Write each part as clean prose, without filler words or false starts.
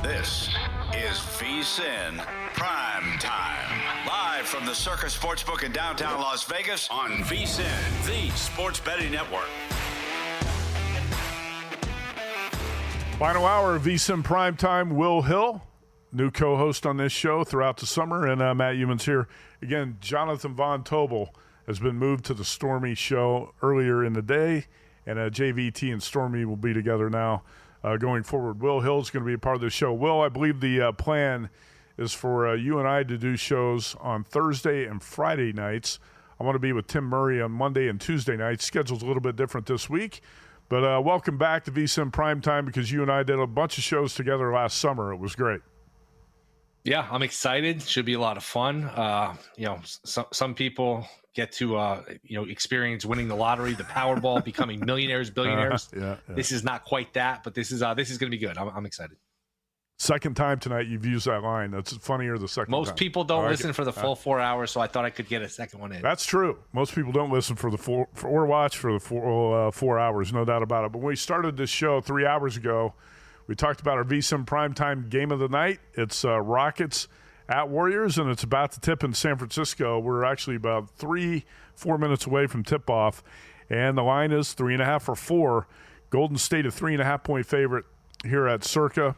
This is VSiN PrimeTime. Live from the Circus Sportsbook in downtown Las Vegas on VSiN, the sports betting network. Final hour of VSiN PrimeTime. Will Hill, new co-host on this show throughout the summer, and Matt Youmans here. Again, Jonathan Von Tobel has been moved to the Stormy show earlier in the day, and JVT and Stormy will be together now going forward. Will Hill is going to be a part of the show. Will, I believe the plan is for you and I to do shows on Thursday and Friday nights. I want to be with Tim Murray on Monday and Tuesday nights. Schedule's a little bit different this week. But welcome back to VSiN Primetime, because you and I did a bunch of shows together last summer. It was great. Yeah, I'm excited. Should be a lot of fun. Some people get to experience winning the lottery, the Powerball, becoming millionaires, billionaires. Yeah. This is not quite that, but this is going to be good. I'm excited. Second time tonight you've used that line. That's funnier the second time. Most people don't listen for the full 4 hours, so I thought I could get a second one in. That's true. Most people don't listen for the or watch for the 4 hours, no doubt about it. But when we started this show 3 hours ago, we talked about our VSiN Primetime game of the night. It's Rockets at Warriors, and it's about to tip in San Francisco. We're actually about 3-4 minutes away from tip-off, and the line is 3.5 or 4. Golden State a 3.5-point favorite here at Circa.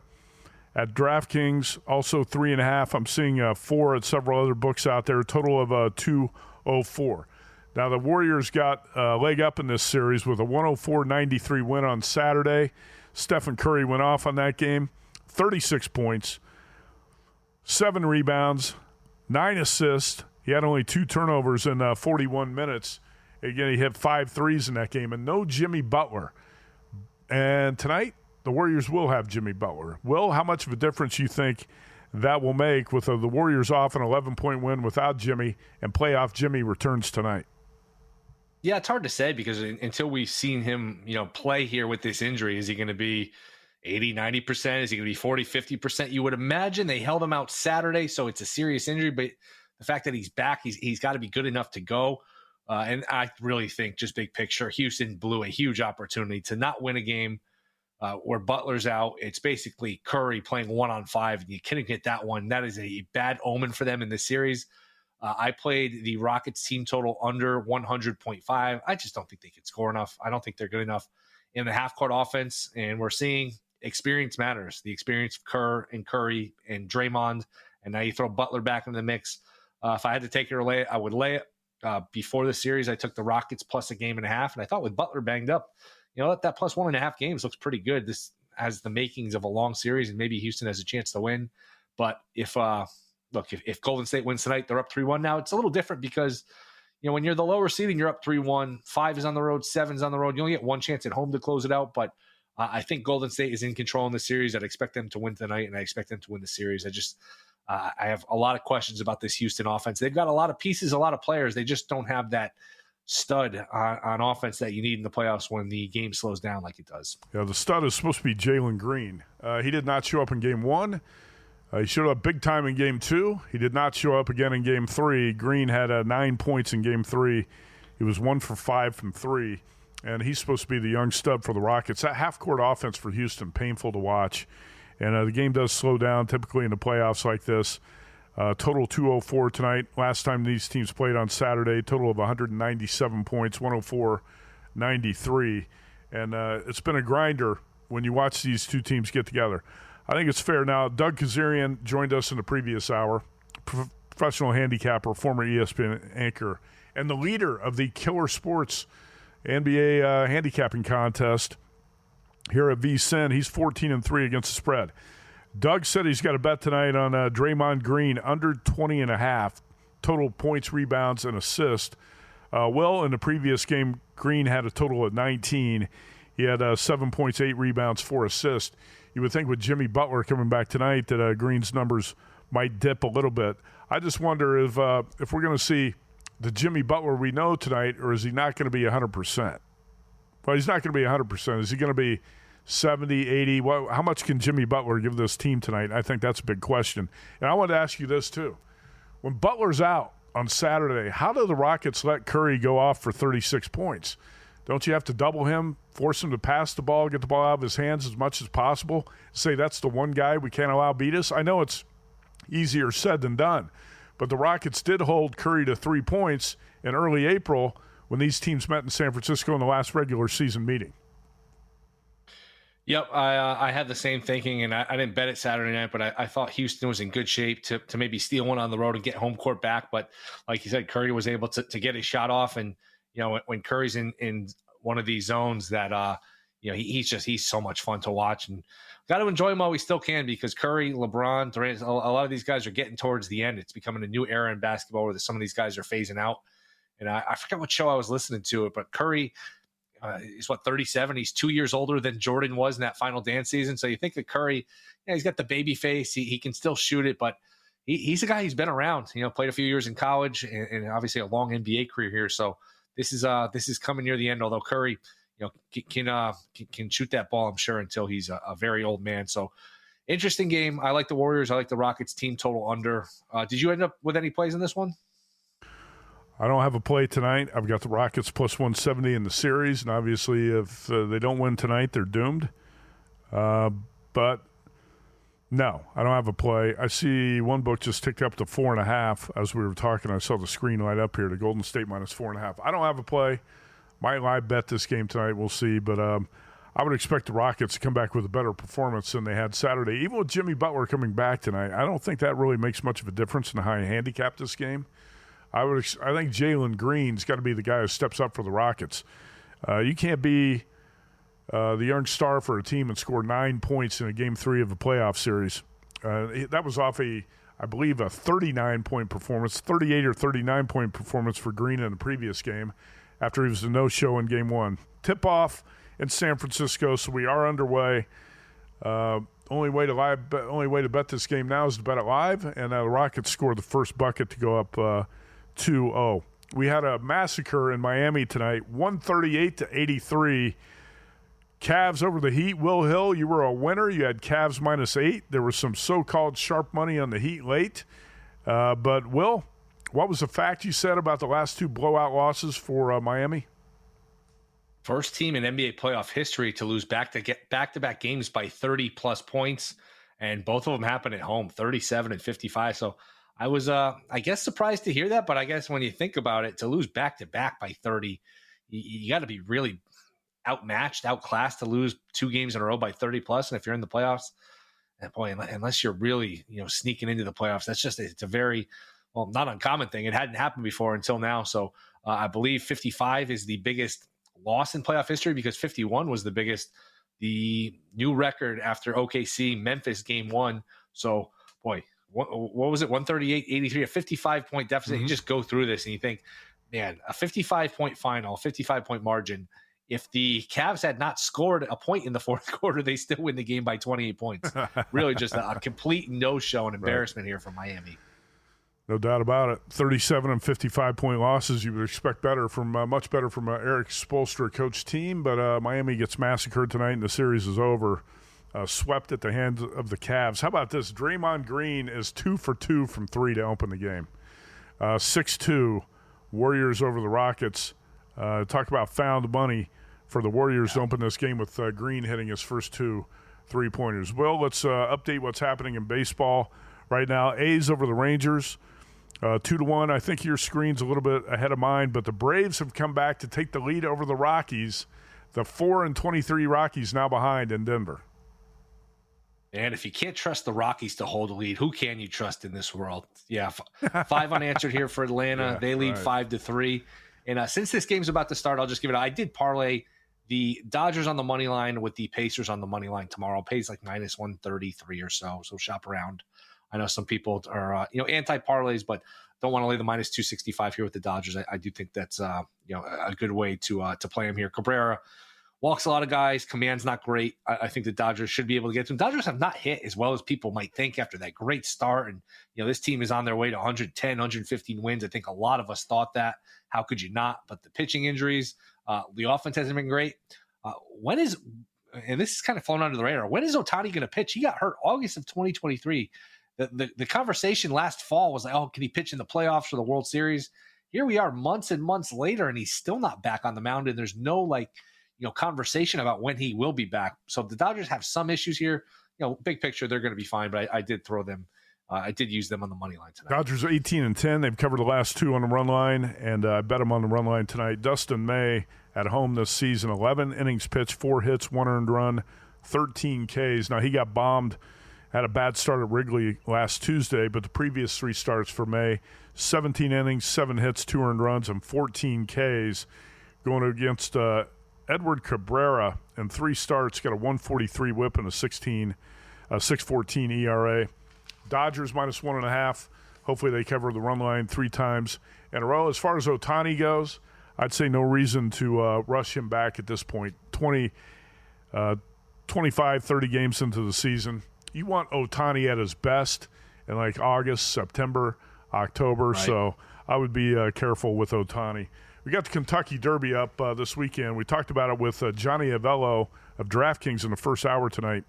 At DraftKings, also 3.5. I'm seeing 4 at several other books out there. A total of 204. Now, the Warriors got a leg up in this series with a 104-93 win on Saturday. Stephen Curry went off on that game. 36 points, 7 rebounds, 9 assists. He had only 2 turnovers in 41 minutes. Again, he hit 5 threes in that game, and no Jimmy Butler. And tonight, the Warriors will have Jimmy Butler. Will, how much of a difference you think that will make with the Warriors off an 11-point win without Jimmy, and playoff Jimmy returns tonight? Yeah, it's hard to say, because until we've seen him, play here with this injury, is he going to be 80, 90%? Is he going to be 40, 50%? You would imagine. They held him out Saturday, so it's a serious injury, but the fact that he's back, he's got to be good enough to go. And I really think, just big picture, Houston blew a huge opportunity to not win a game where Butler's out. It's basically Curry playing 1-on-5, and you couldn't get that one. That is a bad omen for them in this series. I played the Rockets team total under 100.5. I just don't think they can score enough. I don't think they're good enough in the half-court offense, and we're seeing experience matters. The experience of Kerr and Curry and Draymond, and now you throw Butler back in the mix. If I had to take it or lay it, I would lay it. Before the series, I took the Rockets plus 1.5 games, and I thought with Butler banged up, that plus 1.5 games looks pretty good. This has the makings of a long series, and maybe Houston has a chance to win. But if Golden State wins tonight, they're up 3-1. Now, it's a little different because, when you're the lower seeding, you're up 3-1. 5 is on the road, 7 is on the road. You only get one chance at home to close it out. But I think Golden State is in control in the series. I'd expect them to win tonight, and I expect them to win the series. I have a lot of questions about this Houston offense. They've got a lot of pieces, a lot of players. They just don't have that stud on offense that you need in the playoffs when the game slows down like it does. Yeah, the stud is supposed to be Jalen Green. He did not show up in Game 1. He showed up big time in Game 2. He did not show up again in Game 3. Green had 9 points in Game 3. He was 1 for 5 from 3, and he's supposed to be the young stud for the Rockets. That half-court offense for Houston, painful to watch. And the game does slow down typically in the playoffs like this. Total 204 tonight. Last time these teams played on Saturday, total of 197 points, 104-93. And it's been a grinder when you watch these two teams get together. I think it's fair. Now, Doug Kazarian joined us in the previous hour, professional handicapper, former ESPN anchor, and the leader of the Killer Sports NBA handicapping contest here at VSiN. He's 14-3 against the spread. Doug said he's got a bet tonight on Draymond Green under 20.5 total points, rebounds, and assists. Well, in the previous game, Green had a total of 19. He had 7 points, 8 rebounds, 4 assists. You would think with Jimmy Butler coming back tonight that Green's numbers might dip a little bit. I just wonder if we're going to see the Jimmy Butler we know tonight, or is he not going to be 100%? Well, he's not going to be 100%. Is he going to be 70, 80? How much can Jimmy Butler give this team tonight? I think that's a big question. And I want to ask you this, too. When Butler's out on Saturday, how do the Rockets let Curry go off for 36 points? Don't you have to double him, force him to pass the ball, get the ball out of his hands as much as possible, say that's the one guy we can't allow beat us? I know it's easier said than done, but the Rockets did hold Curry to 3 points in early April when these teams met in San Francisco in the last regular season meeting. Yep, I had the same thinking, and I didn't bet it Saturday night, but I thought Houston was in good shape to maybe steal one on the road and get home court back. But like you said, Curry was able to get his shot off, and when Curry's in one of these zones that he's so much fun to watch, and got to enjoy him while we still can, because Curry, LeBron, Durant, a lot of these guys are getting towards the end. It's becoming a new era in basketball where some of these guys are phasing out. And I forget what show I was listening to it, but Curry. He's 37. He's 2 years older than Jordan was in that final dance season. So you think that Curry, he's got the baby face. He can still shoot it, but he's a guy who's been around. Played a few years in college and obviously a long NBA career here. So this is coming near the end. Although Curry, can shoot that ball, I'm sure, until he's a very old man. So interesting game. I like the Warriors. I like the Rockets team total under. Did you end up with any plays in this one? I don't have a play tonight. I've got the Rockets plus 170 in the series, and obviously if they don't win tonight, they're doomed. But no, I don't have a play. I see one book just ticked up to 4.5 as we were talking. I saw the screen light up here to Golden State minus 4.5. I don't have a play. Might live bet this game tonight. We'll see. But I would expect the Rockets to come back with a better performance than they had Saturday. Even with Jimmy Butler coming back tonight, I don't think that really makes much of a difference in how you handicap this game. I think Jalen Green's got to be the guy who steps up for the Rockets. You can't be the young star for a team and score 9 points in a game 3 of a playoff series. That was off I believe, a 39-point performance, 38 or 39-point performance for Green in the previous game after he was a no-show in game 1. Tip-off in San Francisco, so we are underway. Only way to bet this game now is to bet it live, and the Rockets score the first bucket to go up 2-0. We had a massacre in Miami tonight, 138-83. Cavs over the Heat. Will Hill, you were a winner. You had Cavs -8. There was some so-called sharp money on the Heat late. But, Will, what was the fact you said about the last 2 blowout losses for Miami? First team in NBA playoff history to lose back-to-back games by 30-plus points, and both of them happened at home, 37 and 55. So I was, I guess, surprised to hear that, but I guess when you think about it, to lose back-to-back by 30, you got to be really outmatched, outclassed to lose 2 games in a row by 30-plus, and if you're in the playoffs, boy, unless you're really sneaking into the playoffs, it's a very, not uncommon thing. It hadn't happened before until now, so I believe 55 is the biggest loss in playoff history because 51 was the new record after OKC-Memphis game 1. So, boy, what was it, 138-83, a 55-point deficit. Mm-hmm. You just go through this and you think, man, a 55-point final, 55-point margin. If the Cavs had not scored a point in the fourth quarter, they still win the game by 28 points. Really just a complete no-show and embarrassment here from Miami. No doubt about it. 37 and 55-point losses. You would expect much better from Eric Spoelstra coach team, but Miami gets massacred tonight and the series is over. Swept at the hands of the Cavs. How about this? Draymond Green is 2 for 2 from 3 to open the game. 6-2, Warriors over the Rockets. Talk about found money for the Warriors to open this game with Green hitting his first 2 3-pointers. Well, let's update what's happening in baseball right now. A's over the Rangers, 2-1. I think your screen's a little bit ahead of mine, but the Braves have come back to take the lead over the Rockies. The 4-23 Rockies now behind in Denver. And if you can't trust the Rockies to hold a lead, who can you trust in this world? Yeah, 5 unanswered here for Atlanta. Yeah, they lead 5-3. And since this game's about to start, I'll just give it. I did parlay the Dodgers on the money line with the Pacers on the money line tomorrow. Pays like -133 or so. So shop around. I know some people are anti parlays, but don't want to lay the -265 here with the Dodgers. I do think that's a good way to play them here. Cabrera walks a lot of guys. Command's not great. I think the Dodgers should be able to get to them. Dodgers have not hit as well as people might think after that great start. And, this team is on their way to 110, 115 wins. I think a lot of us thought that. How could you not? But the pitching injuries, the offense hasn't been great. And this is kind of flown under the radar, when is Ohtani going to pitch? He got hurt August of 2023. The conversation last fall was like, oh, can he pitch in the playoffs or the World Series? Here we are months and months later, and he's still not back on the mound, and there's no conversation about when he will be back. So the Dodgers have some issues here. Big picture, they're going to be fine, but I did throw them. I did use them on the money line tonight. Dodgers 18-10. They've covered the last 2 on the run line, and I bet them on the run line tonight. Dustin May at home this season, 11 innings pitched, 4 hits, 1 earned run, 13 Ks. Now, he got bombed, had a bad start at Wrigley last Tuesday, but the previous 3 starts for May, 17 innings, 7 hits, 2 earned runs, and 14 Ks. Going against Edward Cabrera in 3 starts, got a 143 whip and a 6.14 ERA. Dodgers minus 1.5. Hopefully they cover the run line 3 times in a row. As far as Ohtani goes, I'd say no reason to rush him back at this point. 25, 30 games into the season. You want Ohtani at his best in like August, September, October. Right. So I would be careful with Ohtani. We got the Kentucky Derby up this weekend. We talked about it with Johnny Avello of DraftKings in the first hour tonight.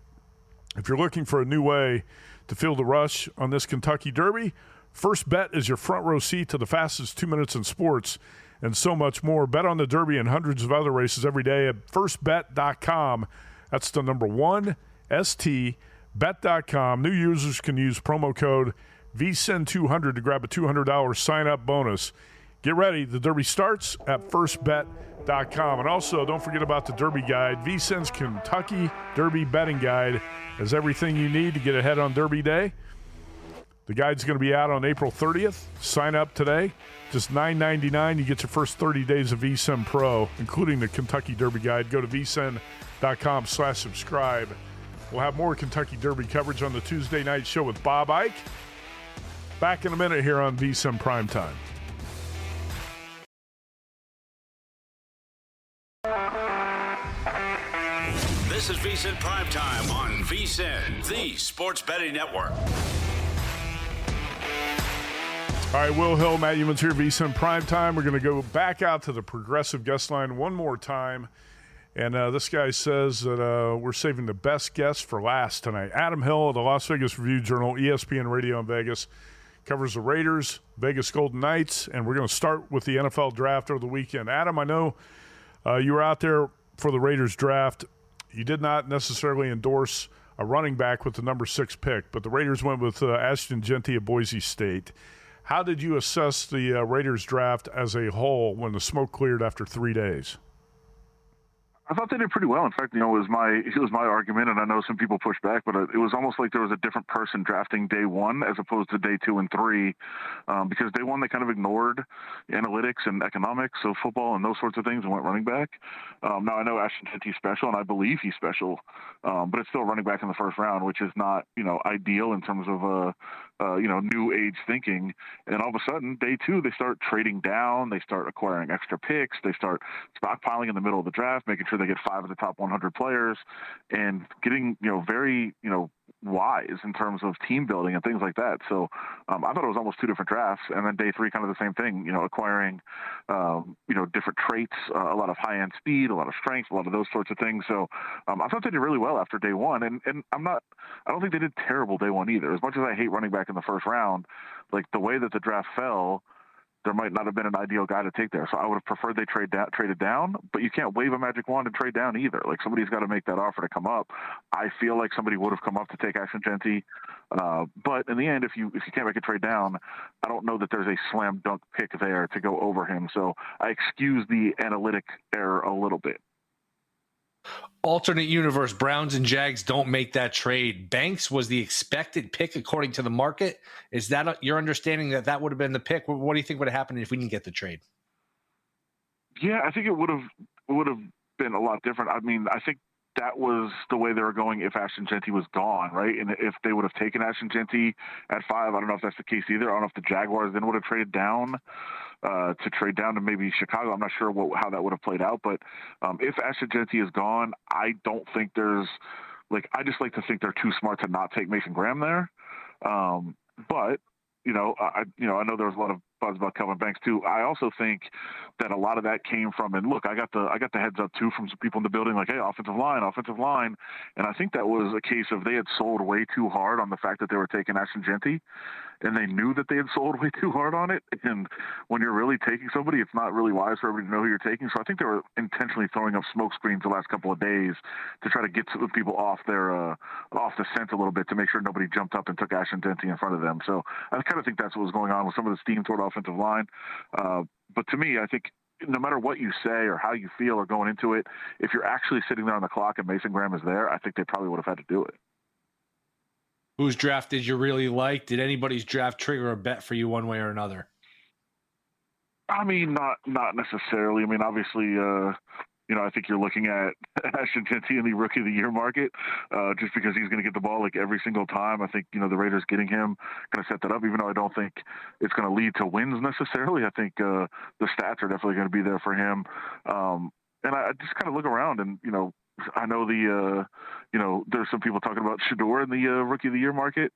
If you're looking for a new way to feel the rush on this Kentucky Derby, First Bet is your front row seat to the fastest 2 minutes in sports and so much more. Bet on the Derby and hundreds of other races every day at firstbet.com. That's the number 1, STBet.com. New users can use promo code VSiN200 to grab a $200 sign-up bonus. Get ready. The Derby starts at firstbet.com. And also, don't forget about the Derby Guide. VSiN's Kentucky Derby Betting Guide has everything you need to get ahead on Derby Day. The guide's going to be out on April 30th. Sign up today. Just $9.99. You get your first 30 days of VSiN Pro, including the Kentucky Derby Guide. Go to vsin.com/subscribe. We'll have more Kentucky Derby coverage on the Tuesday night show with Bob Ike. Back in a minute here on VSiN Primetime. This is VSiN Primetime on VSiN, the sports betting network. All right, Will Hill, Matt Youmans here, VSiN Primetime. We're going to go back out to the Progressive guest line one more time. And this guy says that we're saving the best guest for last tonight. Adam Hill of the Las Vegas Review-Journal, ESPN Radio in Vegas, covers the Raiders, Vegas Golden Knights, and we're going to start with the NFL draft over the weekend. Adam, I know you were out there for the Raiders draft. You did not necessarily endorse a running back with the number 6 pick, but the Raiders went with Ashton Jeanty of Boise State. How did you assess the Raiders draft as a whole when the smoke cleared after 3 days? I thought they did pretty well. In fact, it was my argument, and I know some people pushed back, but it was almost like there was a different person drafting day 1 as opposed to day 2 and 3, because day 1 they kind of ignored analytics and economics of football and those sorts of things and went running back. Now I know Ashton Jeanty's special, and I believe he's special, but it's still running back in the first round, which is not ideal in terms of new age thinking. And then all of a sudden, day 2, they start trading down, they start acquiring extra picks, they start stockpiling in the middle of the draft, making sure they get 5 of the top 100 players, and getting very wise in terms of team building and things like that. So I thought it was almost 2 different drafts. And then day 3, kind of the same thing, acquiring different traits, a lot of high end speed, a lot of strength, a lot of those sorts of things. So I thought they did really well after day 1, and I don't think they did terrible day 1 either. As much as I hate running back in the first round, like the way that the draft fell, there might not have been an ideal guy to take there. So I would have preferred they traded down, but you can't wave a magic wand and trade down either. Like, somebody's got to make that offer to come up. I feel like somebody would have come up to take Ashton Jeanty. But in the end, if you can't make a trade down, I don't know that there's a slam dunk pick there to go over him. So I excuse the analytic error a little bit. Alternate universe, Browns and Jags don't make that trade. Banks was the expected pick according to the market. Is that your understanding that would have been the pick? What do you think would have happened if we didn't get the trade? Yeah, I think it would have been a lot different. I mean, I think that was the way they were going if Ashton Jeanty was gone, right? And if they would have taken Ashton Jeanty at 5, I don't know if that's the case either. I don't know if the Jaguars then would have traded down to trade down to maybe Chicago. I'm not sure how that would have played out. But if Ashton Jeanty is gone, I don't think I just like to think they're too smart to not take Mason Graham there. But I know there was a lot of buzz about Kelvin Banks too. I also think that a lot of that came from, and look, I got the heads up too from some people in the building, like, hey, offensive line, and I think that was a case of they had sold way too hard on the fact that they were taking Ashton Genty, and they knew that they had sold way too hard on it. And when you're really taking somebody, it's not really wise for everybody to know who you're taking. So I think they were intentionally throwing up smoke screens the last couple of days to try to get some people off off the scent a little bit to make sure nobody jumped up and took Ashton Genty in front of them. So I kind of think that's what was going on with some of the steam toward offensive line. But to me, I think no matter what you say or how you feel or going into it, if you're actually sitting there on the clock and Mason Graham is there, I think they probably would have had to do it. Whose draft did you really like? Did anybody's draft trigger a bet for you one way or another? I mean, not necessarily. I mean, obviously, I think you're looking at Ashton Genty in the Rookie of the Year market, just because he's going to get the ball like every single time. I think, the Raiders getting him going to set that up, even though I don't think it's going to lead to wins necessarily. I think the stats are definitely going to be there for him. And I just kind of look around and, I know there's some people talking about Shedeur in the Rookie of the Year market.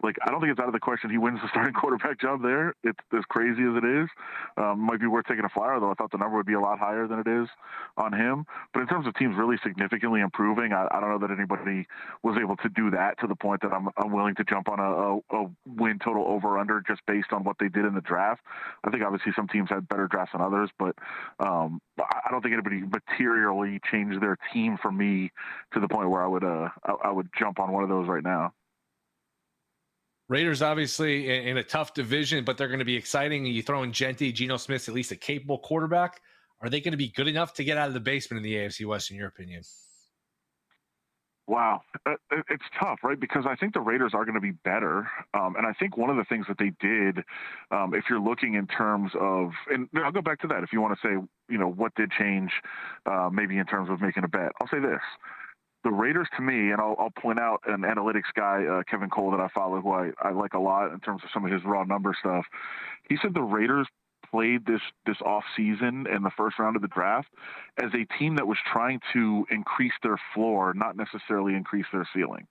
Like, I don't think it's out of the question he wins the starting quarterback job there. It's as crazy as it is. Might be worth taking a flyer, though. I thought the number would be a lot higher than it is on him. But in terms of teams really significantly improving, I don't know that anybody was able to do that to the point that I'm willing to jump on a win total over-under just based on what they did in the draft. I think obviously some teams had better drafts than others, but I don't think anybody materially changed their team for me to the point where I would jump on one of those right now. Raiders obviously in a tough division, but they're going to be exciting. You throw in Genty, Geno Smith's at least a capable quarterback. Are they going to be good enough to get out of the basement in the AFC West, in your opinion? Wow. It's tough, right? Because I think the Raiders are going to be better. And I think one of the things that they did, if you're looking in terms of, and I'll go back to that if you want to say, what did change maybe in terms of making a bet. I'll say this. The Raiders, to me, and I'll point out an analytics guy, Kevin Cole, that I follow, who I like a lot in terms of some of his raw number stuff. He said the Raiders played this off season in the first round of the draft as a team that was trying to increase their floor, not necessarily increase their ceiling.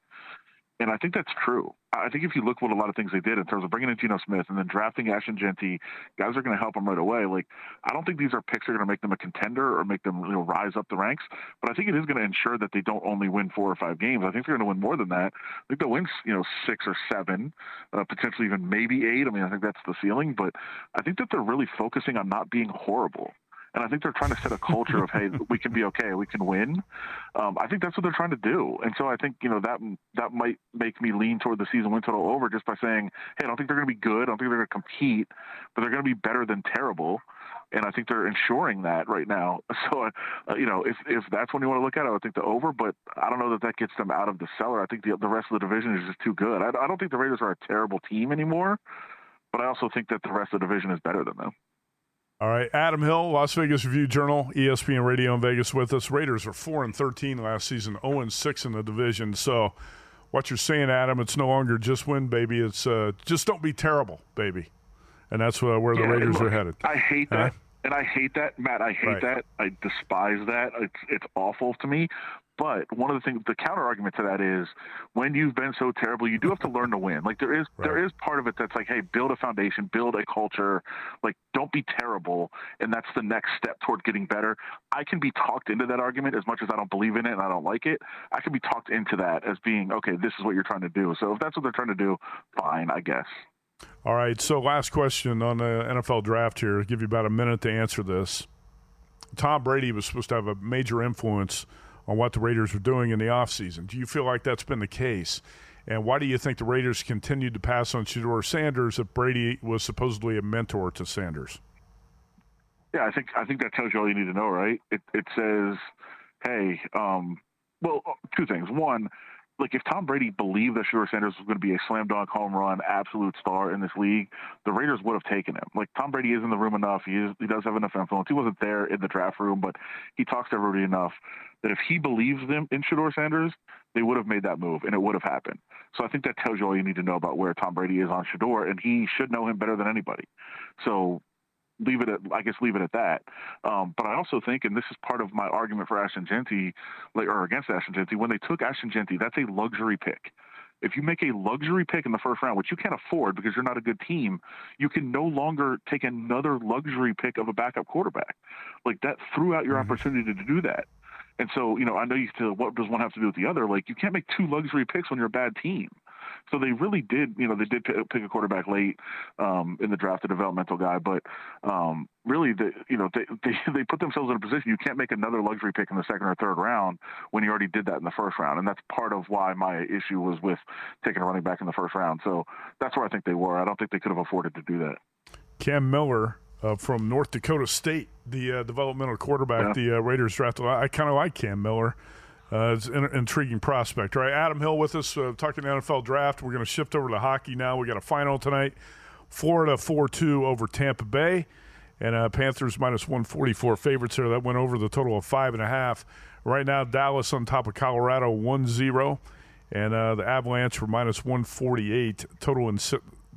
And I think that's true. I think if you look at a lot of things they did in terms of bringing in Geno Smith and then drafting Ashton Genty, guys are going to help them right away. Like, I don't think these are picks that are going to make them a contender or make them rise up the ranks, but I think it is going to ensure that they don't only win 4 or 5 games. I think they're going to win more than that. I think they'll win 6 or 7, potentially even maybe 8. I mean, I think that's the ceiling, but I think that they're really focusing on not being horrible. And I think they're trying to set a culture of, hey, we can be okay, we can win. I think that's what they're trying to do. And so I think, that might make me lean toward the season win total over just by saying, hey, I don't think they're going to be good. I don't think they're going to compete, but they're going to be better than terrible. And I think they're ensuring that right now. So, if that's when you want to look at it, I would think the over, but I don't know that gets them out of the cellar. I think the rest of the division is just too good. I don't think the Raiders are a terrible team anymore, but I also think that the rest of the division is better than them. All right, Adam Hill, Las Vegas Review-Journal, ESPN Radio in Vegas with us. Raiders were 4-13 last season, 0-6 in the division. So what you're saying, Adam, it's no longer just win, baby. It's just don't be terrible, baby. And that's where the Raiders are headed. I hate that. And I hate that, Matt. I hate that. I despise that. It's awful to me. But one of the things, the counter argument to that is when you've been so terrible, you do have to learn to win. Like there is part of it that's like, hey, build a foundation, build a culture, like don't be terrible. And that's the next step toward getting better. I can be talked into that argument as much as I don't believe in it and I don't like it. I can be talked into that as being, okay, this is what you're trying to do. So if that's what they're trying to do, fine, I guess. All right. So last question on the NFL draft here. I'll give you about a minute to answer this. Tom Brady was supposed to have a major influence on what the Raiders were doing in the offseason. Do you feel like that's been the case? And why do you think the Raiders continued to pass on Shedeur Sanders if Brady was supposedly a mentor to Sanders? Yeah, I think that tells you all you need to know, right? It says, hey, well, 2 things. One, like if Tom Brady believed that Shedeur Sanders was going to be a slam dunk home run, absolute star in this league, the Raiders would have taken him. Like Tom Brady is in the room enough. He does have enough influence. He wasn't there in the draft room, but he talks to everybody enough that if he believes them in Shedeur Sanders, they would have made that move and it would have happened. So I think that tells you all you need to know about where Tom Brady is on Shedeur, and he should know him better than anybody. So leave it at that. But I also think, and this is part of my argument for Ashton Genty, or against Ashton Genty, when they took Ashton Genty, that's a luxury pick. if you make a luxury pick in the first round, which you can't afford because you're not a good team, you can no longer take another luxury pick of a backup quarterback. Like, that threw out your opportunity to do that. And so, I know you said, what does one have to do with the other? Like, you can't make two luxury picks when you're a bad team. So they really did, they did pick a quarterback late in the draft, a developmental guy. But really, they put themselves in a position you can't make another luxury pick in the second or third round when you already did that in the first round. And that's part of why my issue was with taking a running back in the first round. So that's where I think they were. I don't think they could have afforded to do that. Cam Miller from North Dakota State, the developmental quarterback the Raiders drafted. I kind of like Cam Miller. It's an intriguing prospect. All right, Adam Hill with us talking NFL draft. We're going to shift over to hockey now. We got a final tonight. Florida 4-2 over Tampa Bay. And Panthers minus 144 favorites here. That went over the total of 5.5. Right now, Dallas on top of Colorado 1-0. And the Avalanche were minus 148. Total in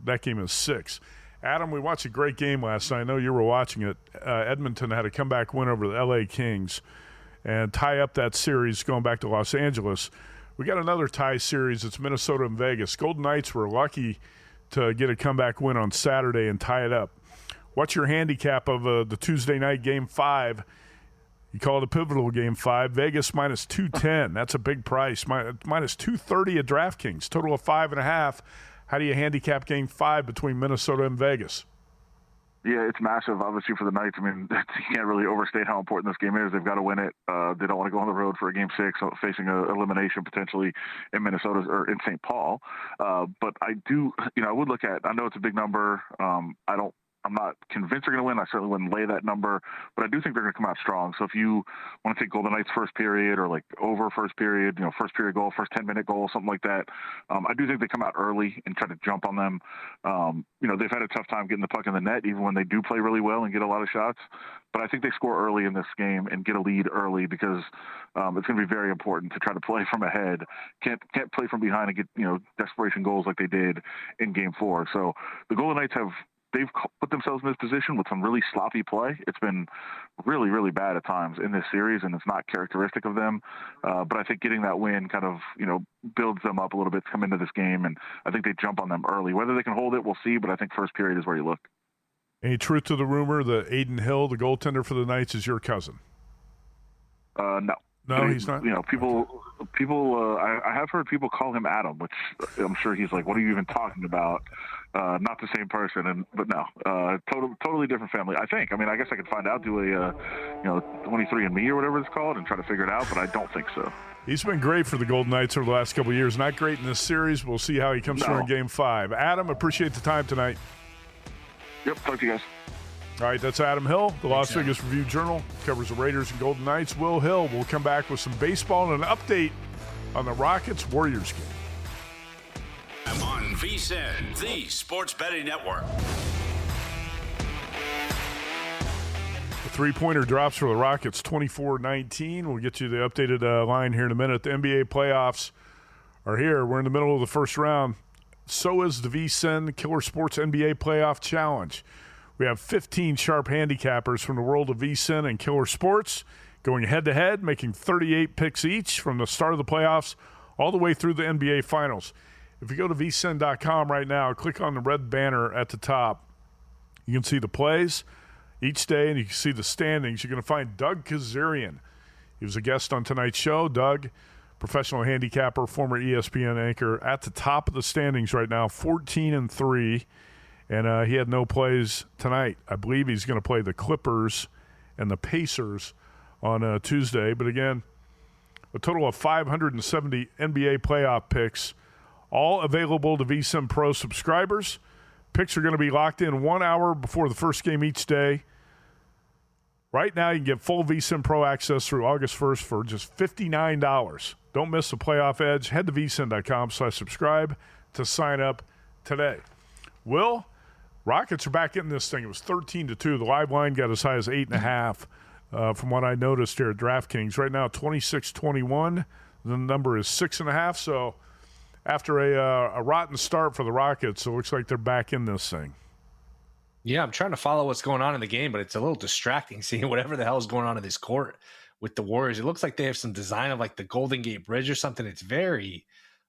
that game is 6. Adam, we watched a great game last night. I know you were watching it. Edmonton had a comeback win over the L.A. Kings and tie up that series going back to Los Angeles. We got another tie series. It's Minnesota and Vegas. Golden Knights were lucky to get a comeback win on Saturday and tie it up. What's your handicap of the Tuesday night Game 5? You call it a pivotal Game 5. Vegas minus 210. That's a big price. Minus 230 at DraftKings. Total of 5.5. How do you handicap Game 5 between Minnesota and Vegas? Yeah, it's massive, obviously, for the Knights. I mean, you can't really overstate how important this game is. They've got to win it. They don't want to go on the road for a Game 6, facing an elimination potentially in Minnesota or in St. Paul. But I do, I would look at, I know it's a big number. I'm not convinced they're going to win. I certainly wouldn't lay that number, but I do think they're going to come out strong. So if you want to take Golden Knights first period or like over first period, first period goal, first 10-minute goal, something like that, I do think they come out early and try to jump on them. They've had a tough time getting the puck in the net, even when they do play really well and get a lot of shots. But I think they score early in this game and get a lead early because it's going to be very important to try to play from ahead. Can't play from behind and get desperation goals like they did in Game 4. So the Golden Knights they've put themselves in this position with some really sloppy play. It's been really, really bad at times in this series, and it's not characteristic of them. But I think getting that win kind of, builds them up a little bit to come into this game, and I think they jump on them early. Whether they can hold it, we'll see, but I think first period is where you look. Any truth to the rumor that Aiden Hill, the goaltender for the Knights, is your cousin? No. No, he's not. People. I have heard people call him Adam, which I'm sure he's like, "What are you even talking about?" Not the same person, but no, totally different family. I think. I mean, I guess I could find out, do a 23andMe or whatever it's called, and try to figure it out. But I don't think so. He's been great for the Golden Knights over the last couple of years. Not great in this series. We'll see how he comes through in Game 5. Adam, appreciate the time tonight. Yep. Talk to you guys. All right, that's Adam Hill, the Las Vegas Review-Journal, covers the Raiders and Golden Knights. Will Hill will come back with some baseball and an update on the Rockets-Warriors game. I'm on VSiN, the Sports Betting Network. The three-pointer drops for the Rockets, 24-19. We'll get you the updated line here in a minute. The NBA playoffs are here. We're in the middle of the first round. So is the VSiN Killer Sports NBA Playoff Challenge. We have 15 sharp handicappers from the world of VSiN and Killer Sports going head-to-head, making 38 picks each from the start of the playoffs all the way through the NBA Finals. If you go to vsin.com right now, click on the red banner at the top. You can see the plays each day, and you can see the standings. You're going to find Doug Kazarian. He was a guest on tonight's show. Doug, professional handicapper, former ESPN anchor, at the top of the standings right now, 14-3. And he had no plays tonight. I believe he's going to play the Clippers and the Pacers on Tuesday. But again, a total of 570 NBA playoff picks, all available to VSiN Pro subscribers. Picks are going to be locked in 1 hour before the first game each day. Right now, you can get full VSiN Pro access through August 1st for just $59. Don't miss the playoff edge. Head to vsin.com/subscribe to sign up today. Will, Rockets are back in this thing. It was 13-2. The live line got as high as 8.5 from what I noticed here at DraftKings. Right now, 26-21. The number is 6.5. So after a rotten start for the Rockets, it looks like they're back in this thing. Yeah, I'm trying to follow what's going on in the game, but it's a little distracting seeing whatever the hell is going on in this court with the Warriors. It looks like they have some design of like the Golden Gate Bridge or something. It's very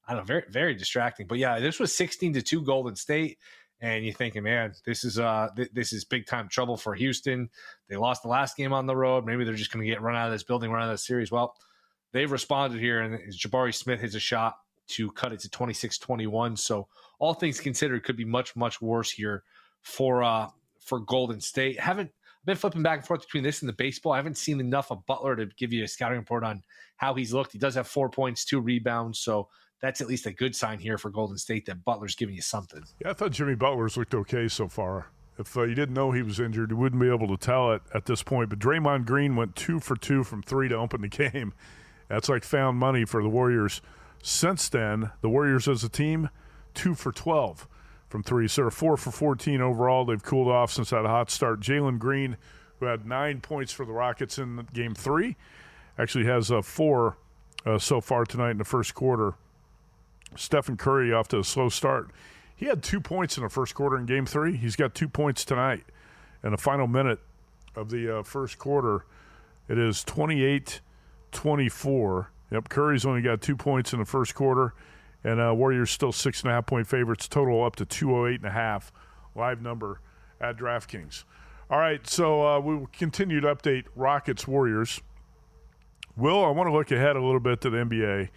I don't know, very, very distracting. But yeah, this was 16-2 Golden State. And you're thinking, man, this is big time trouble for Houston. They lost the last game on the road. Maybe they're just going to get run out of this building, run out of the series. Well, they've responded here, and Jabari Smith hits a shot to cut it to 26-21. So all things considered, could be much, much worse here for Golden State. I've been flipping back and forth between this and the baseball. I haven't seen enough of Butler to give you a scouting report on how he's looked. He does have 4 points, 2 rebounds, so that's at least a good sign here for Golden State that Butler's giving you something. Yeah, I thought Jimmy Butler's looked okay so far. If you didn't know he was injured, you wouldn't be able to tell it at this point. But Draymond Green went 2 for 2 from 3 to open the game. That's like found money for the Warriors. Since then, the Warriors as a team, 2 for 12 from 3. So they're 4 for 14 overall. They've cooled off since that hot start. Jalen Green, who had 9 points for the Rockets in Game 3, actually has 4 so far tonight in the first quarter. Stephen Curry off to a slow start. He had 2 points in the first quarter in Game 3. He's got 2 points tonight. In the final minute of the first quarter, it is 28-24. Yep, Curry's only got 2 points in the first quarter, and Warriors still 6.5-point favorites. Total up to 208.5. Live number at DraftKings. All right, so we will continue to update Rockets-Warriors. Will, I want to look ahead a little bit to the NBA.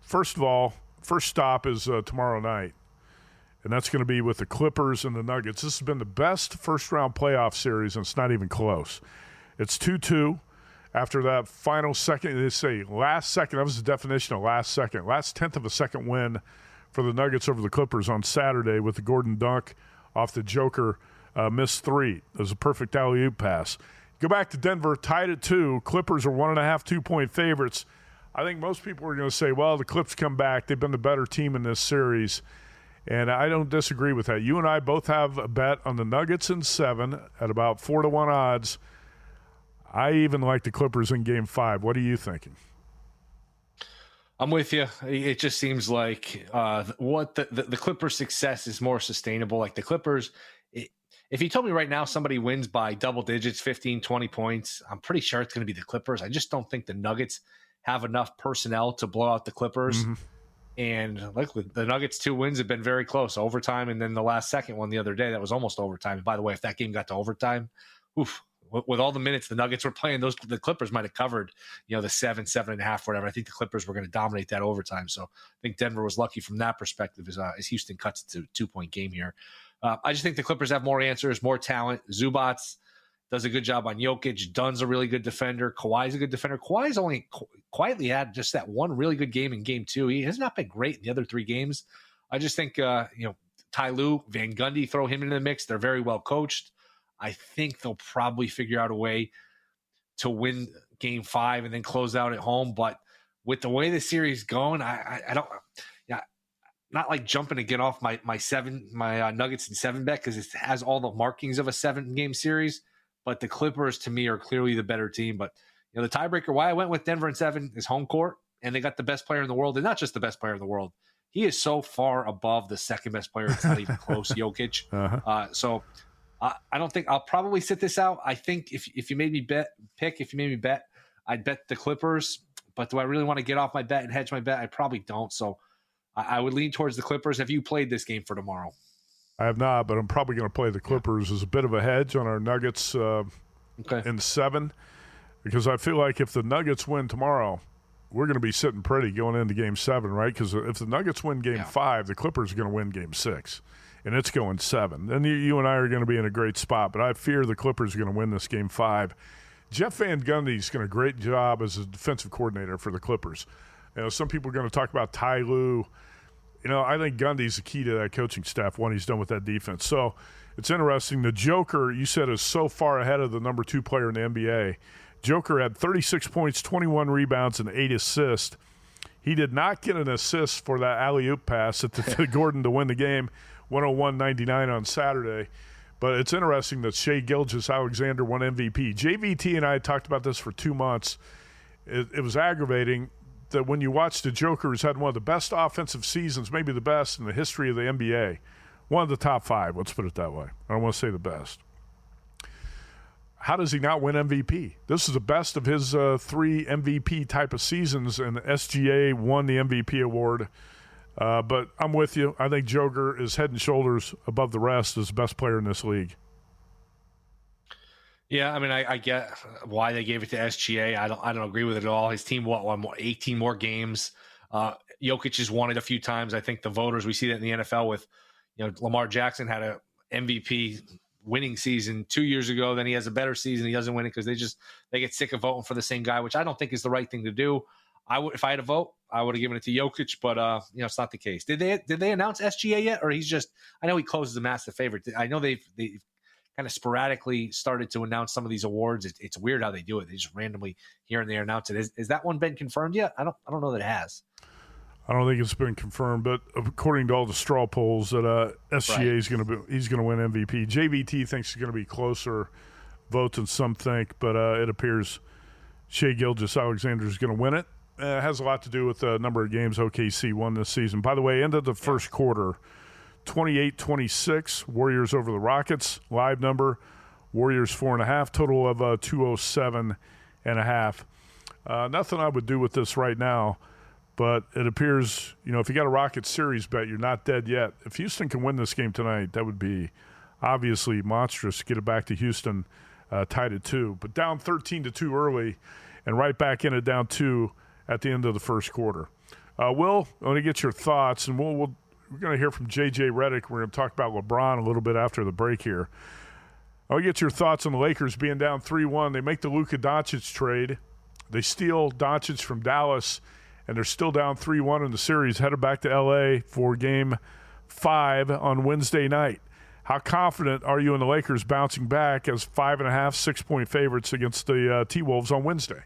First of all, first stop is tomorrow night, and that's going to be with the Clippers and the Nuggets. This has been the best first-round playoff series, and it's not even close. It's 2-2 after that final second. They say last second. That was the definition of last second. Last tenth of a second win for the Nuggets over the Clippers on Saturday with the Gordon dunk off the Joker missed 3. It was a perfect alley-oop pass. Go back to Denver, tied at 2. Clippers are 1.5 2-point favorites. I think most people are going to say, well, the Clips come back. They've been the better team in this series. And I don't disagree with that. You and I both have a bet on the Nuggets in 7 at about 4-1 odds. I even like the Clippers in Game 5. What are you thinking? I'm with you. It just seems like the Clippers' success is more sustainable. Like the Clippers, if you told me right now somebody wins by double digits, 15, 20 points, I'm pretty sure it's going to be the Clippers. I just don't think the Nuggets have enough personnel to blow out the Clippers. Mm-hmm. And like the Nuggets' 2 wins have been very close, overtime, and then the last second one the other day that was almost overtime. And by the way, if that game got to overtime, with all the minutes the Nuggets were playing, the Clippers might have covered, the 7.5, whatever. I think the Clippers were going to dominate that overtime. So I think Denver was lucky from that perspective as Houston cuts to a 2-point game here. I just think the Clippers have more answers, more talent. Zubats does a good job on Jokic. Dunn's a really good defender. Kawhi's a good defender. Kawhi's only quietly had just that one really good game in Game 2. He has not been great in the other 3 games. I just think, Ty Lue, Van Gundy, throw him into the mix. They're very well coached. I think they'll probably figure out a way to win Game 5 and then close out at home. But with the way the series is going, I don't not like jumping to get off my Nuggets in 7 bet because it has all the markings of a 7-game series. But the Clippers, to me, are clearly the better team. But the tiebreaker, why I went with Denver in 7 is home court, and they got the best player in the world, and not just the best player in the world. He is so far above the second best player; it's not even close. Jokic. Uh-huh. So I don't think I'll probably sit this out. I think if you made me bet, I'd bet the Clippers. But do I really want to get off my bet and hedge my bet? I probably don't. So I would lean towards the Clippers. Have you played this game for tomorrow? I have not, but I'm probably going to play the Clippers as a bit of a hedge on our Nuggets in 7, because I feel like if the Nuggets win tomorrow, we're going to be sitting pretty going into Game 7, right? Because if the Nuggets win Game 5, the Clippers are going to win Game 6, and it's going 7. Then you and I are going to be in a great spot, but I fear the Clippers are going to win this Game 5. Jeff Van Gundy's done a great job as a defensive coordinator for the Clippers. Some people are going to talk about Ty Lue. I think Gundy's the key to that coaching staff, what he's done with that defense. So it's interesting. The Joker, you said, is so far ahead of the number 2 player in the NBA. Joker had 36 points, 21 rebounds, and 8 assists. He did not get an assist for that alley-oop pass to Gordon to win the game, 101-99 on Saturday. But it's interesting that Shai Gilgeous-Alexander won MVP. JVT and I talked about this for 2 months. It was aggravating that when you watch the Joker, who's had one of the best offensive seasons, maybe the best in the history of the NBA, one of the top 5, let's put it that way. I don't want to say the best. how does he not win MVP? This is the best of his 3 MVP type of seasons, and SGA won the MVP award. But I'm with you. I think Joker is head and shoulders above the rest as the best player in this league. Yeah, I mean, I get why they gave it to SGA. I don't agree with it at all. His team won 18 more games. Jokic has won it a few times. I think the voters, we see that in the NFL with, Lamar Jackson had a MVP winning season 2 years ago. Then he has a better season. He doesn't win it because they get sick of voting for the same guy, which I don't think is the right thing to do. If I had a vote, I would have given it to Jokic, but it's not the case. Did they announce SGA yet, or he's just? I know he closes a massive favorite. I know they've kind of sporadically started to announce some of these awards. It's weird how they do it. They just randomly here and there announce it. Is that one been confirmed yet? I don't know that it has. I don't think it's been confirmed, but according to all the straw polls, that SGA is going to win MVP. JVT thinks it's going to be closer votes than some think, but it appears Shai Gilgeous-Alexander is going to win it. It has a lot to do with the number of games OKC won this season. By the way, end of the first quarter, 28-26, Warriors over the Rockets. Live number, Warriors 4.5, total of 207.5. Nothing I would do with this right now, but it appears, if you got a Rockets series bet, you're not dead yet. If Houston can win this game tonight, that would be obviously monstrous to get it back to Houston tied at 2. But down 13-2 early and right back in it down 2 at the end of the first quarter. Will, I want to get your thoughts, and we're going to hear from J.J. Redick. We're going to talk about LeBron a little bit after the break here. I want to get your thoughts on the Lakers being down 3-1. They make the Luka Doncic trade. They steal Doncic from Dallas, and they're still down 3-1 in the series, headed back to L.A. for Game 5 on Wednesday night. How confident are you in the Lakers bouncing back as 5.5, 6-point favorites against the T-Wolves on Wednesday?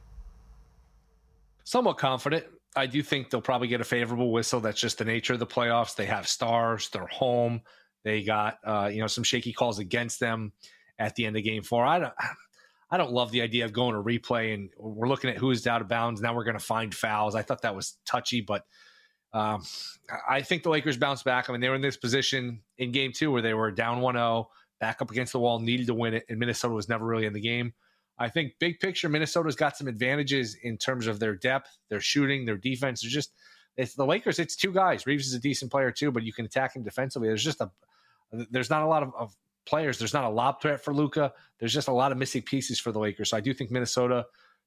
Somewhat confident. I do think they'll probably get a favorable whistle. That's just the nature of the playoffs. They have stars. They're home. They got some shaky calls against them at the end of Game 4. I don't love the idea of going to replay and we're looking at who's out of bounds. Now we're going to find fouls. I thought that was touchy, but I think the Lakers bounce back. I mean, they were in this position in Game 2 where they were down 1-0, back up against the wall, needed to win it, and Minnesota was never really in the game. I think big picture, Minnesota's got some advantages in terms of their depth, their shooting, their defense. It's the Lakers. It's 2 guys. Reeves is a decent player too, but you can attack him defensively. There's not a lot of players. There's not a lob threat for Luka. There's just a lot of missing pieces for the Lakers. So I do think Minnesota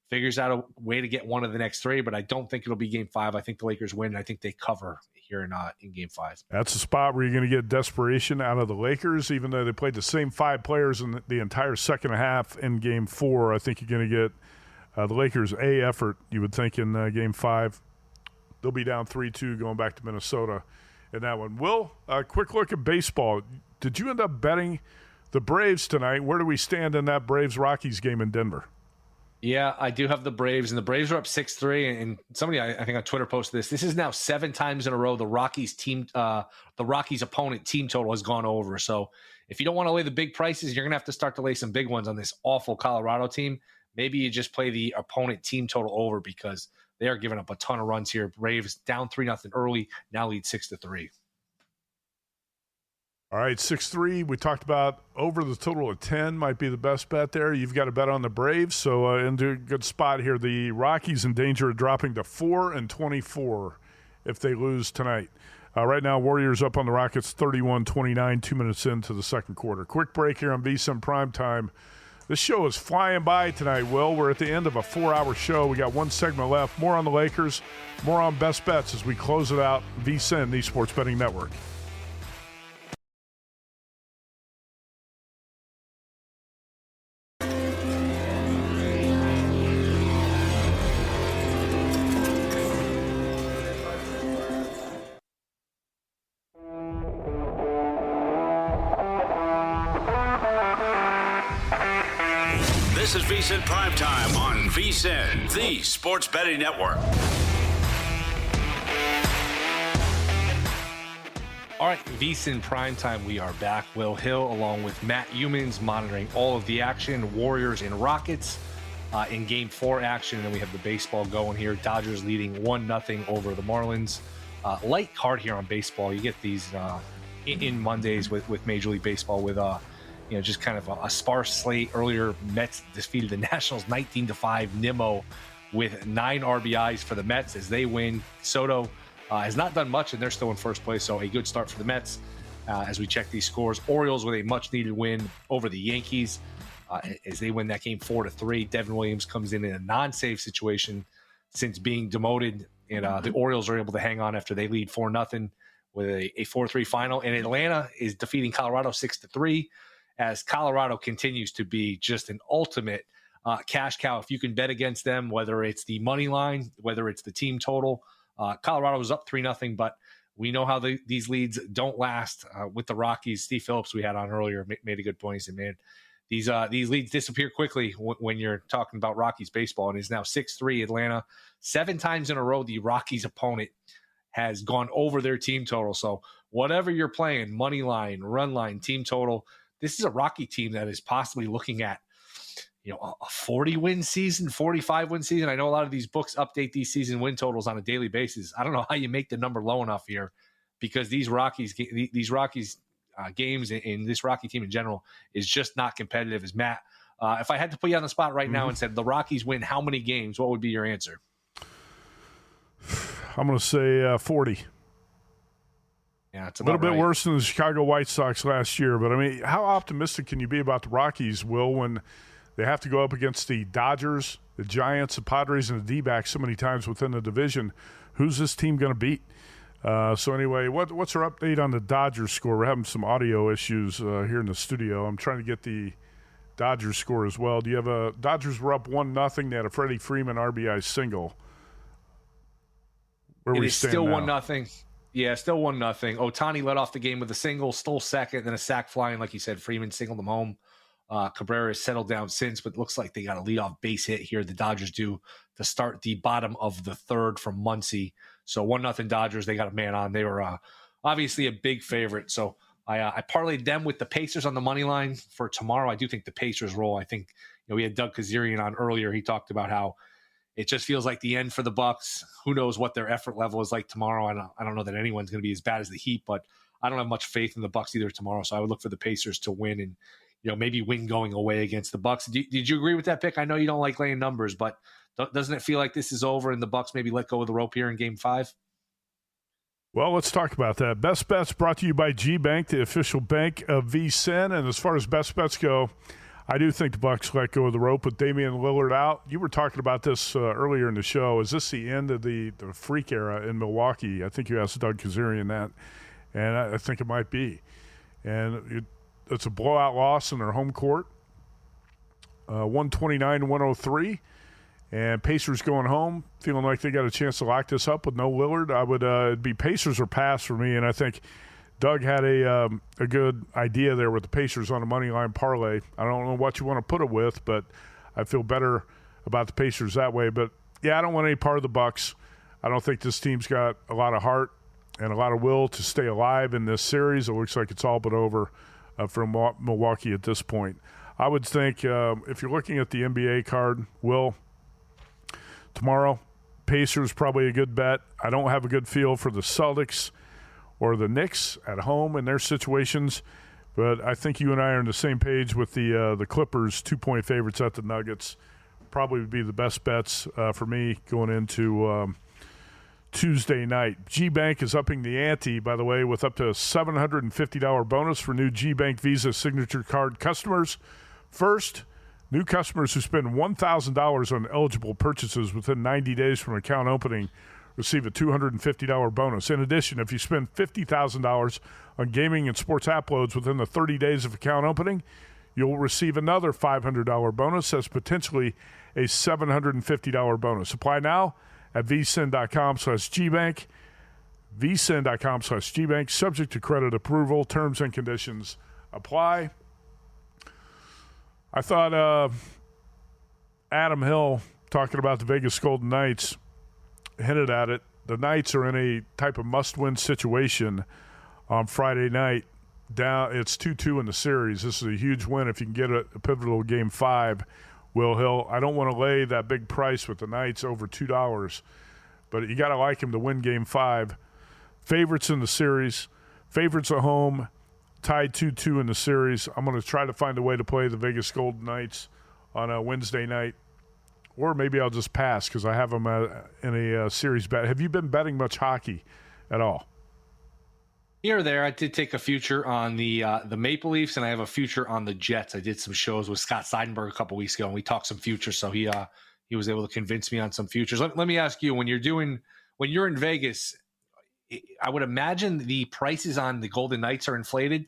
figures out a way to get one of the next 3, but I don't think it'll be Game 5. I think the Lakers win. And I think they cover here in Game 5. That's a spot where you're going to get desperation out of the Lakers, even though they played the same 5 players in the entire second half in Game 4. I think you're going to get the Lakers' effort, you would think, in Game 5. They'll be down 3-2 going back to Minnesota in that one. Will, a quick look at baseball. Did you end up betting the Braves tonight? Where do we stand in that Braves-Rockies game in Denver? Yeah, I do have the Braves, and the Braves are up 6-3. And somebody, I think on Twitter posted this. This is now 7 times in a row the Rockies opponent team total has gone over. So if you don't want to lay the big prices, you're going to have to start to lay some big ones on this awful Colorado team. Maybe you just play the opponent team total over because they are giving up a ton of runs here. Braves down 3-0 early, now lead 6-3. All right, 6-3. We talked about over the total of 10 might be the best bet there. You've got a bet on the Braves, so in a good spot here. The Rockies in danger of dropping to 4-24 if they lose tonight. Right now, Warriors up on the Rockets 31-29, 2 minutes into the second quarter. Quick break here on VSiN PrimeTime. This show is flying by tonight, Will. We're at the end of a 4-hour show. We got 1 segment left. More on the Lakers, more on best bets as we close it out. VSiN, the Sports Betting Network. This is VSiN Primetime on VSiN, the Sports Betting Network. All right, VSiN Primetime, we are back. Will Hill along with Matt Youmans monitoring all of the action. Warriors and Rockets in Game 4 action. And then we have the baseball going here. Dodgers leading 1-0 over the Marlins. Light card here on baseball. You get these in Mondays with Major League Baseball with just kind of a sparse slate. Earlier, Mets defeated the Nationals 19-5. Nimmo with 9 RBIs for the Mets as they win. Soto has not done much, and they're still in first place, so a good start for the Mets as we check these scores. Orioles with a much-needed win over the Yankees as they win that game 4-3. Devin Williams comes in a non-save situation since being demoted, and the Orioles are able to hang on after they lead 4-0 with a 4-3 final. And Atlanta is defeating Colorado 6-3 as Colorado continues to be just an ultimate cash cow. If you can bet against them, whether it's the money line, whether it's the team total, Colorado was up 3-0, but we know how these leads don't last with the Rockies. Steve Phillips, we had on earlier, made a good point. He said, man, these leads disappear quickly when you're talking about Rockies baseball. And it's now 6-3 Atlanta. 7 times in a row, the Rockies opponent has gone over their team total. So whatever you're playing, money line, run line, team total, this is a Rocky team that is possibly looking at a 40-win season, 45-win season. I know a lot of these books update these season win totals on a daily basis. I don't know how you make the number low enough here, because these Rockies games and this Rocky team in general is just not competitive. As Matt, if I had to put you on the spot right now and said the Rockies win how many games, what would be your answer? I'm going to say 40. Yeah, it's a little bit worse than the Chicago White Sox last year. But, I mean, how optimistic can you be about the Rockies, Will, when they have to go up against the Dodgers, the Giants, the Padres, and the D-backs so many times within the division? Who's this team going to beat? So anyway, what's our update on the Dodgers score? We're having some audio issues here in the studio. I'm trying to get the Dodgers score as well. Do you have a – Dodgers were up 1-0. They had a Freddie Freeman RBI single. Where we stand still now? 1-0. Yeah, still 1-0. Ohtani led off the game with a single, stole second, then a sac flying. Like you said, Freeman singled him home. Cabrera has settled down since, but it looks like they got a leadoff base hit here. The Dodgers do to start the bottom of the third from Muncy. So 1-0 Dodgers. They got a man on. They were obviously a big favorite. So I parlayed them with the Pacers on the money line for tomorrow. I do think the Pacers roll. I think we had Doug Kazarian on earlier. He talked about how it just feels like the end for the Bucks. Who knows what their effort level is like tomorrow? I don't know that anyone's going to be as bad as the Heat, but I don't have much faith in the Bucks either tomorrow. So I would look for the Pacers to win and maybe win going away against the Bucks. Did you agree with that pick? I know you don't like laying numbers, but doesn't it feel like this is over and the Bucks maybe let go of the rope here in Game 5? Well, let's talk about that. Best Bets brought to you by G-Bank, the official bank of VSiN. And as far as best bets go, I do think the Bucks let go of the rope with Damian Lillard out. You were talking about this earlier in the show. Is this the end of the freak era in Milwaukee? I think you asked Doug Kazarian that, and I think it might be. And it's a blowout loss in their home court, 129-103. And Pacers going home, feeling like they got a chance to lock this up with no Lillard. I would it'd be Pacers or pass for me, and I think Doug had a good idea there with the Pacers on a money line parlay. I don't know what you want to put it with, but I feel better about the Pacers that way. But yeah, I don't want any part of the Bucks. I don't think this team's got a lot of heart and a lot of will to stay alive in this series. It looks like it's all but over for Milwaukee at this point. I would think if you're looking at the NBA card, Will, tomorrow, Pacers probably a good bet. I don't have a good feel for the Celtics or the Knicks at home in their situations, but I think you and I are on the same page with the Clippers, 2-point favorites at the Nuggets. Probably would be the best bets for me going into Tuesday night. G-Bank is upping the ante, by the way, with up to a $750 bonus for new G-Bank Visa Signature Card customers. First, new customers who spend $1,000 on eligible purchases within 90 days from account opening receive a $250 bonus. In addition, if you spend $50,000 on gaming and sports app loads within the 30 days of account opening, you'll receive another $500 bonus. That's potentially a $750 bonus. Apply now at vsin.com/gbank. vsin.com/gbank. Subject to credit approval. Terms and conditions apply. I thought Adam Hill, talking about the Vegas Golden Knights, hinted at it. The Knights are in a type of must-win situation on Friday night. It's 2-2 in the series. This is a huge win if you can get a pivotal Game 5, Will Hill. I don't want to lay that big price with the Knights over $2, but you got to like him to win Game 5. Favorites in the series, favorites at home, tied 2-2 in the series. I'm going to try to find a way to play the Vegas Golden Knights on a Wednesday night. Or maybe I'll just pass because I have them in a series bet. Have you been betting much hockey at all? Here or there, I did take a future on the Maple Leafs, and I have a future on the Jets. I did some shows with Scott Seidenberg a couple weeks ago, and we talked some futures. So he was able to convince me on some futures. Let me ask you: when you're in Vegas, I would imagine the prices on the Golden Knights are inflated.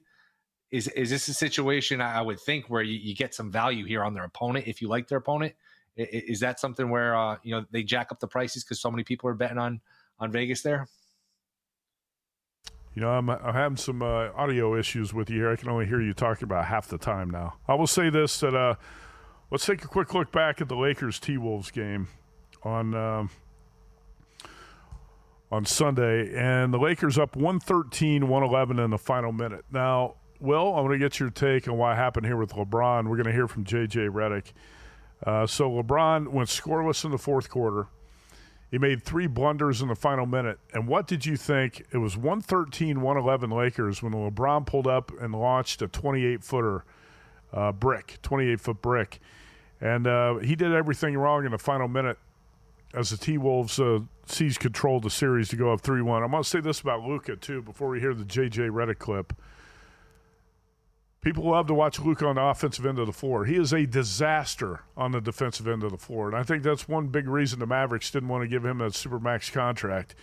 Is this a situation I would think where you get some value here on their opponent if you like their opponent? Is that something where they jack up the prices because so many people are betting on Vegas there? I'm having some audio issues with you here. I can only hear you talking about half the time now. I will say this, that let's take a quick look back at the Lakers T-Wolves game on Sunday. And the Lakers up 113-111 in the final minute. Now, Will, I want to get your take on what happened here with LeBron. We're going to hear from J.J. Redick. So LeBron went scoreless in the fourth quarter. He made 3 blunders in the final minute. And what did you think? It was 113-111 Lakers when LeBron pulled up and launched a 28-foot brick. And he did everything wrong in the final minute as the T-Wolves seized control of the series to go up 3-1. I'm going to say this about Luka, too, before we hear the J.J. Redick clip. People love to watch Luka on the offensive end of the floor. He is a disaster on the defensive end of the floor, and I think that's one big reason the Mavericks didn't want to give him a Supermax contract.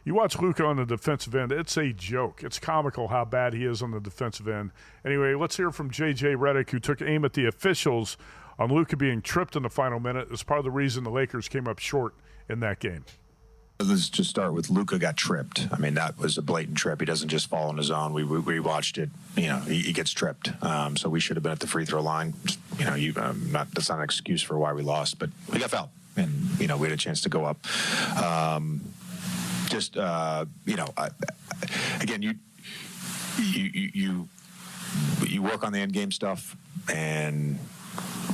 You watch Luka on the defensive end, it's a joke. It's comical how bad he is on the defensive end. Anyway, let's hear from J.J. Redick, who took aim at the officials on Luka being tripped in the final minute as part of the reason the Lakers came up short in that game. Let's just start with Luka got tripped. I mean, that was a blatant trip. He doesn't just fall on his own. We watched it. He gets tripped. So we should have been at the free throw line. That's not an excuse for why we lost, but we got fouled, and we had a chance to go up. Again, you work on the end game stuff, and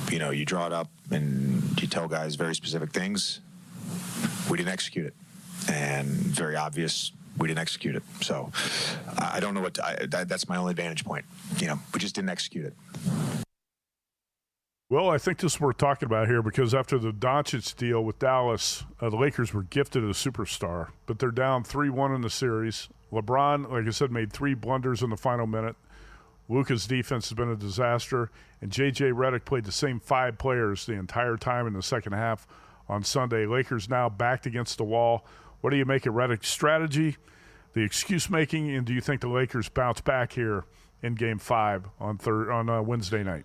you draw it up, and you tell guys very specific things. We didn't execute it. And very obvious, we didn't execute it. So I don't know that's my only vantage point. We just didn't execute it. Well, I think this is what we're talking about here because after the Doncic deal with Dallas, the Lakers were gifted a superstar, but they're down 3-1 in the series. LeBron, like I said, made 3 blunders in the final minute. Luka's defense has been a disaster, and J.J. Redick played the same 5 players the entire time in the second half on Sunday. Lakers now backed against the wall. What do you make of Redick's strategy, the excuse making, and do you think the Lakers bounce back here in Game 5 on Wednesday night?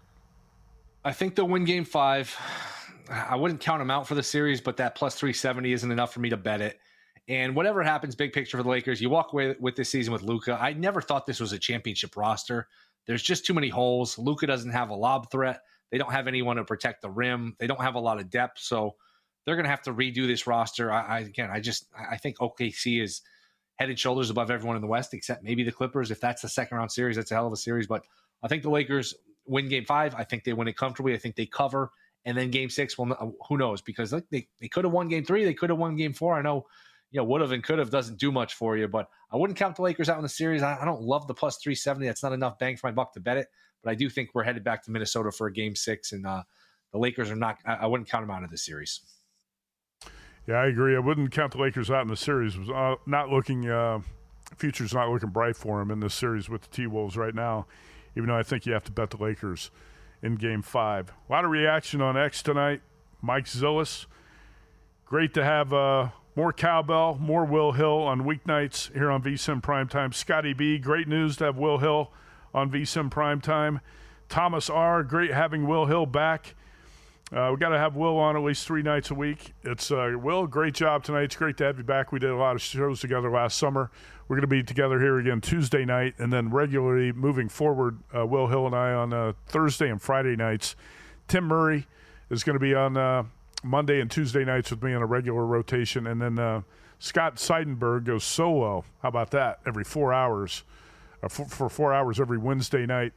I think they'll win Game 5. I wouldn't count them out for the series, but that plus 370 isn't enough for me to bet it. And whatever happens, big picture for the Lakers, you walk away with this season with Luka. I never thought this was a championship roster. There's just too many holes. Luka doesn't have a lob threat. They don't have anyone to protect the rim. They don't have a lot of depth, so they're going to have to redo this roster. I think OKC is head and shoulders above everyone in the West, except maybe the Clippers. If that's a second-round series, that's a hell of a series. But I think the Lakers win Game 5. I think they win it comfortably. I think they cover. And then Game 6, well, who knows? Because they could have won Game 3. They could have won Game 4. I know, would have and could have doesn't do much for you. But I wouldn't count the Lakers out in the series. I don't love the plus 370. That's not enough bang for my buck to bet it. But I do think we're headed back to Minnesota for a Game 6. And the Lakers are not – I wouldn't count them out of the series. Yeah, I agree. I wouldn't count the Lakers out in the series. It was not looking future's not looking bright for them in this series with the T-Wolves right now, even though I think you have to bet the Lakers in Game 5. A lot of reaction on X tonight. Mike Zillis. Great to have more cowbell, more Will Hill on weeknights here on VSiN PrimeTime. Scotty B, great news to have Will Hill on VSiN PrimeTime. Thomas R, great having Will Hill back. We got to have Will on at least 3 nights a week. It's Will, great job tonight. It's great to have you back. We did a lot of shows together last summer. We're going to be together here again Tuesday night, and then regularly moving forward, Will Hill and I on Thursday and Friday nights. Tim Murray is going to be on Monday and Tuesday nights with me on a regular rotation, and then Scott Seidenberg goes solo. How about that? Every 4 hours, for 4 hours every Wednesday night.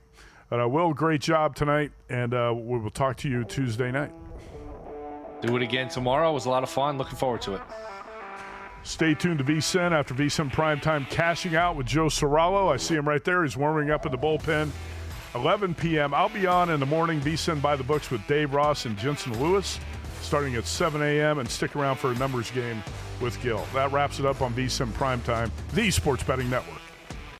Will, great job tonight, and we will talk to you Tuesday night. Do it again tomorrow. It was a lot of fun. Looking forward to it. Stay tuned to VSiN after VSiN Primetime Cashing Out with Joe Serralo. I see him right there. He's warming up in the bullpen. 11 p.m. I'll be on in the morning, VSiN by the Books with Dave Ross and Jensen Lewis, starting at 7 a.m. and stick around for a numbers game with Gil. That wraps it up on VSiN Primetime, the Sports Betting Network.